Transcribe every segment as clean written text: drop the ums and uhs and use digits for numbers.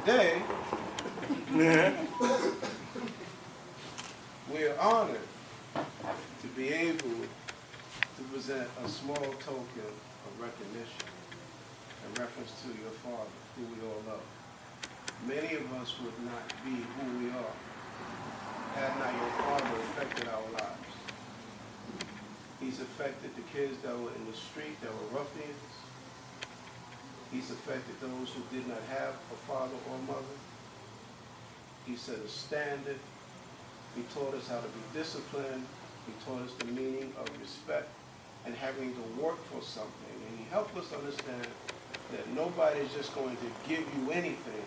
today, we're honored to be able to present a small token of recognition in reference to your father, who we all love. Many of us would not be who we are had not your father affected our lives. He's affected the kids that were in the street, that were ruffians. He's affected those who did not have a father or mother. He set a standard. He taught us how to be disciplined. He taught us the meaning of respect and having to work for something. And he helped us understand that nobody's just going to give you anything,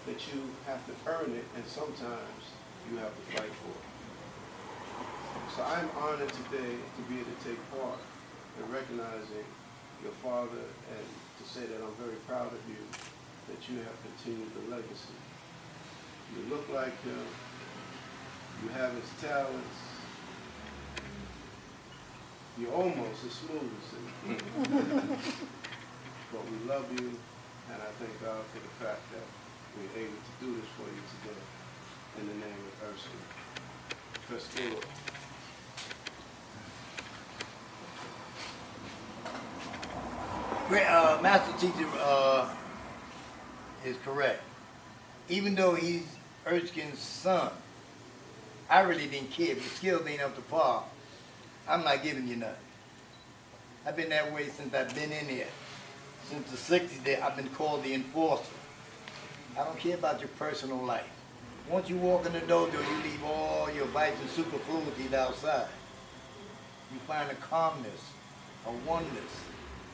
that you have to earn it, and sometimes you have to fight for it. So I'm honored today to be able to take part in recognizing your father and to say that I'm very proud of you, that you have continued the legacy. You look like him. You have his talents. You're almost as smooth as him. But we love you, and I thank God for the fact that we're able to do this for you today. In the name of Erskine. Festival. Master teacher is correct. Even though he's Erskine's son, I really didn't care. If your skills ain't up to par, I'm not giving you nothing. I've been that way since I've been in here. Since the 60s, I've been called the enforcer. I don't care about your personal life. Once you walk in the dojo, you leave all your vices and superfluities outside. You find a calmness, a oneness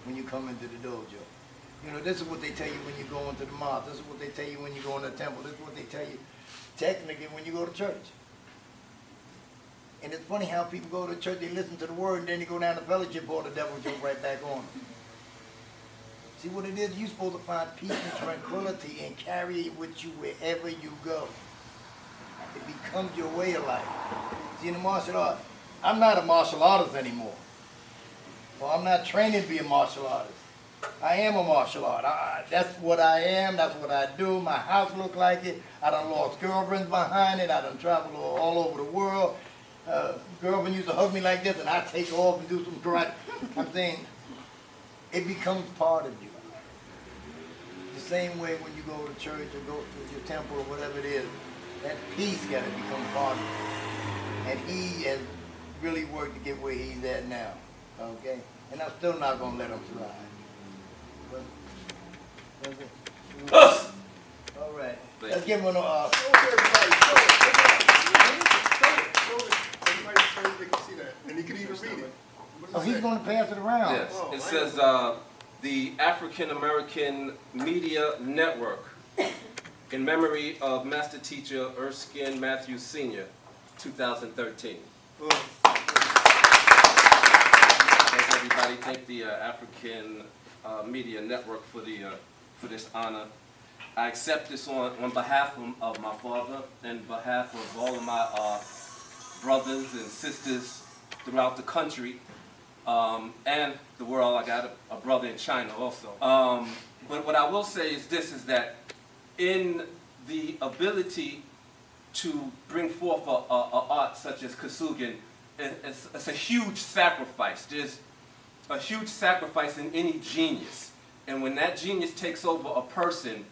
when you come into the dojo. You know, this is what they tell you when you go into the mosque. This is what they tell you when you go in the temple. This is what they tell you technically when you go to church. And it's funny how people go to church, they listen to the word, and then they go down to fellowship hall, the devil jump right back on them. See what it is? You're supposed to find peace and tranquility and carry it with you wherever you go. It becomes your way of life. See, in the martial arts, I'm not a martial artist anymore. Well, I'm not training to be a martial artist. I am a martial art. That's what I am. That's what I do. My house look like it. I done lost girlfriends behind it. I done traveled all over the world. Girlfriend used to hug me like this, and I take off and do some karate. I'm saying it becomes part of you. The same way when you go to church or go to your temple or whatever it is, that peace got to become part of you. And he has really worked to get where he's at now. Okay? And I'm still not going to let him slide. All right. Let's give him a... Everybody can see that. And he can even read it. Oh, he's going to pass it around. Yes. It says the African American Media Network in memory of Master Teacher Erskine Matthew Sr., 2013. Thank everybody. Thank the African Media Network for this honor. I accept this on behalf of my father and behalf of all of my brothers and sisters throughout the country and the world. I got a brother in China also. But what I will say is this, is that in the ability to bring forth a art such as Ketsugen, it's a huge sacrifice. There's a huge sacrifice in any genius. And when that genius takes over a person,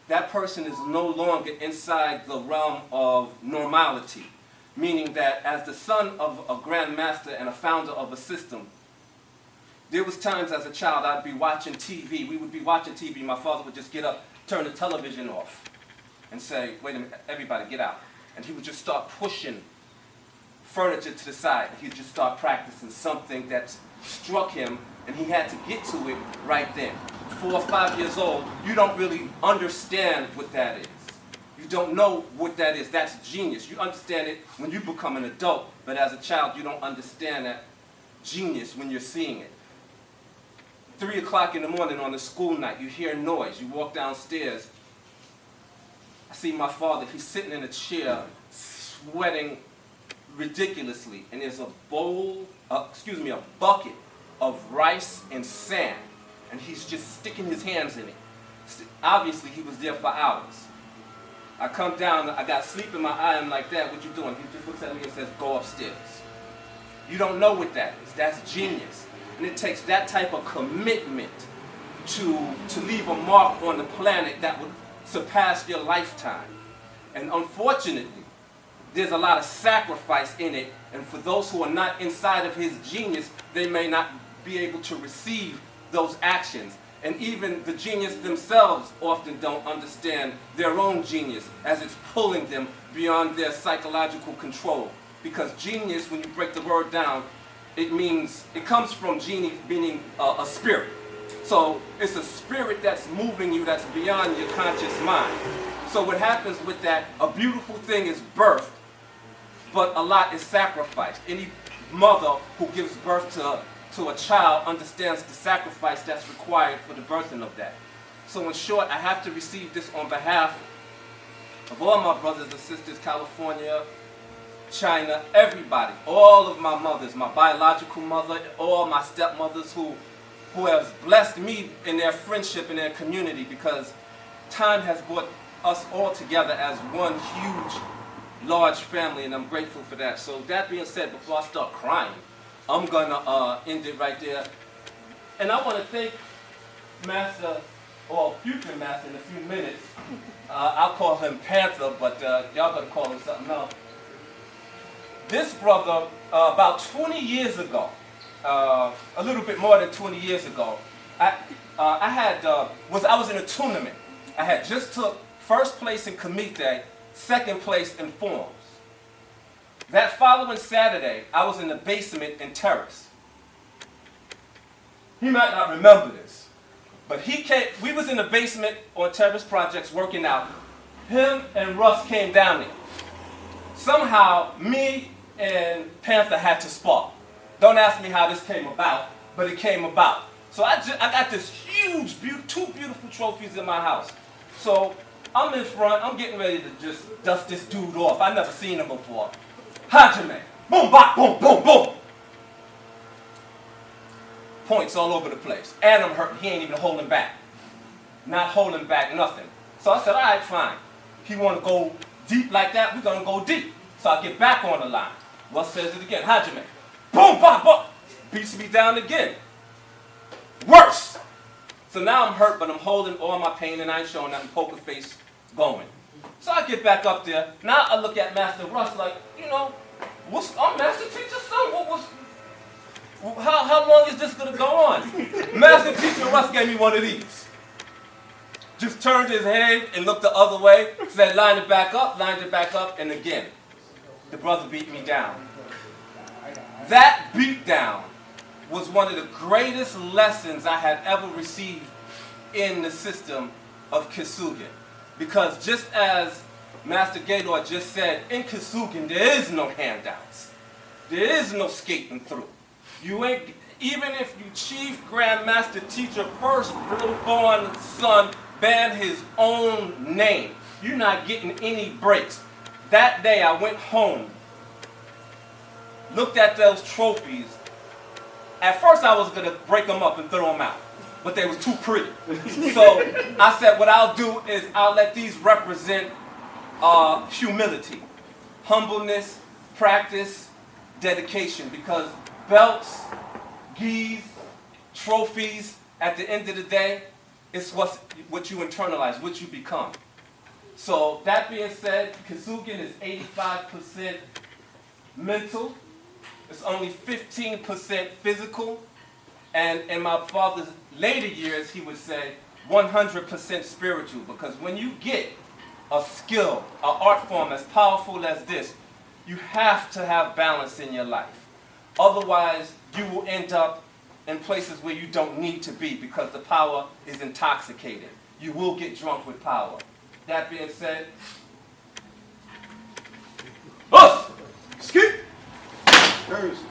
that person is no longer inside the realm of normality. Meaning that as the son of a grand master and a founder of a system, there was times as a child I'd be watching TV. We would be watching TV. My father would just get up, turn the television off, and say, wait a minute, everybody get out. And he would just start pushing furniture to the side. He'd just start practicing something that struck him, and he had to get to it right then. 4 or 5 years old, you don't really understand what that is. You don't know what that is. That's genius. You understand it when you become an adult, but as a child, you don't understand that genius when you're seeing it. 3 o'clock in the morning on a school night, you hear noise. You walk downstairs. I see my father. He's sitting in a chair, sweating ridiculously, and there's a bucket of rice and sand, and he's just sticking his hands in it. Obviously, he was there for hours. I come down, I got sleep in my eye, I'm like, Dad, what you doing? He just looks at me and says, go upstairs. You don't know what that is. That's genius. And it takes that type of commitment to leave a mark on the planet that would surpass your lifetime. And unfortunately, there's a lot of sacrifice in it, and for those who are not inside of his genius, they may not be able to receive those actions. And even the genius themselves often don't understand their own genius as it's pulling them beyond their psychological control. Because genius, when you break the word down, it comes from genie meaning a spirit. So it's a spirit that's moving you that's beyond your conscious mind. So what happens with that, a beautiful thing is birthed, but a lot is sacrificed. Any mother who gives birth to a child understands the sacrifice that's required for the birthing of that. So in short, I have to receive this on behalf of all my brothers and sisters, California, China, everybody, all of my mothers, my biological mother, all my stepmothers who has blessed me in their friendship and their community, because time has brought us all together as one huge, large family, and I'm grateful for that. So that being said, before I start crying, I'm gonna end it right there. And I want to thank Master, or future Master in a few minutes. I'll call him Panther, but y'all gonna call him something else. This brother, about 20 years ago, a little bit more than 20 years ago, I was in a tournament. I had just took first place in Kumite, second place in forms. That following Saturday, I was in the basement in Terrace. He might not remember this, but we was in the basement on Terrace Projects working out. Him and Russ came down there. Somehow, me and Panther had to spar. Don't ask me how this came about, but it came about. So I got this huge, two beautiful trophies in my house. So I'm in front, I'm getting ready to just dust this dude off. I never seen him before. Hajime, boom, bop, boom, boom, boom. Points all over the place. And I'm hurt, he ain't even holding back. Not holding back nothing. So I said, all right, fine. He want to go deep like that, we're going to go deep. So I get back on the line. Russ says it again, Hajime, boom, bop, bop. Beats me down again. Worse. So now I'm hurt, but I'm holding all my pain and I ain't showing nothing, poker face going. So I get back up there. Now I look at Master Russ like, you know, I'm Master Teacher's son. How long is this going to go on? Master Teacher Russ gave me one of these. Just turned his head and looked the other way, said line it back up, and again, the brother beat me down. That beatdown was one of the greatest lessons I had ever received in the system of Ketsugen. Because just as Master Gaylord just said, in Ketsugen there is no handouts. There is no skating through. Even if you Chief Grandmaster Teacher firstborn son bear his own name, you're not getting any breaks. That day I went home, looked at those trophies. At first I was going to break them up and throw them out, but they was too pretty. So I said what I'll do is I'll let these represent humility, humbleness, practice, dedication, because belts, gis, trophies, at the end of the day, it's what you internalize, what you become. So that being said, Ketsugen is 85% mental. It's only 15% physical. And in my father's later years, he would say 100% spiritual. Because when you get a skill, an art form as powerful as this, you have to have balance in your life. Otherwise, you will end up in places where you don't need to be because the power is intoxicated. You will get drunk with power. That being said, us! Skip! Thursday.